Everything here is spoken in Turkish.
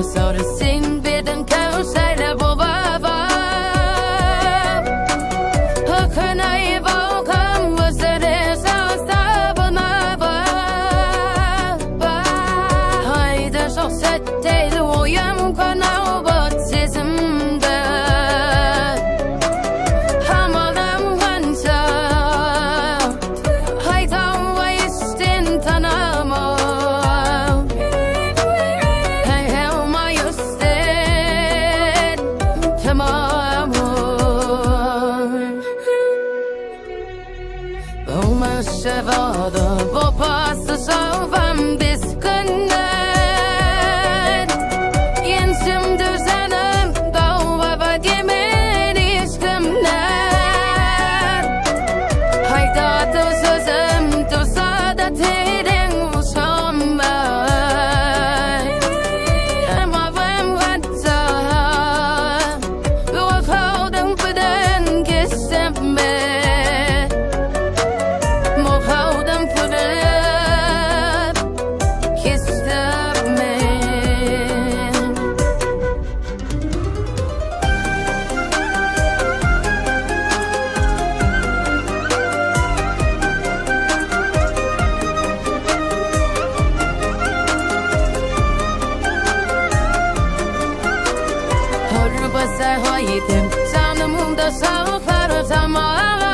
Sonra sen birden kavşayla bu baba Akın ayı balkam Vızırı sağsa bana baba Haydi çok setteyli uyum kanal bat sezimde Amalım qancha Haytan ve istin tanamam Şevada bu pası savam biz günden Yensim düzenim dağva ve gemen işkimler Haydatı sözüm dursa da terin uşam ben Emavim gatsa Bu kaldım beden geçsem ben Haydim canımda sağlar tamam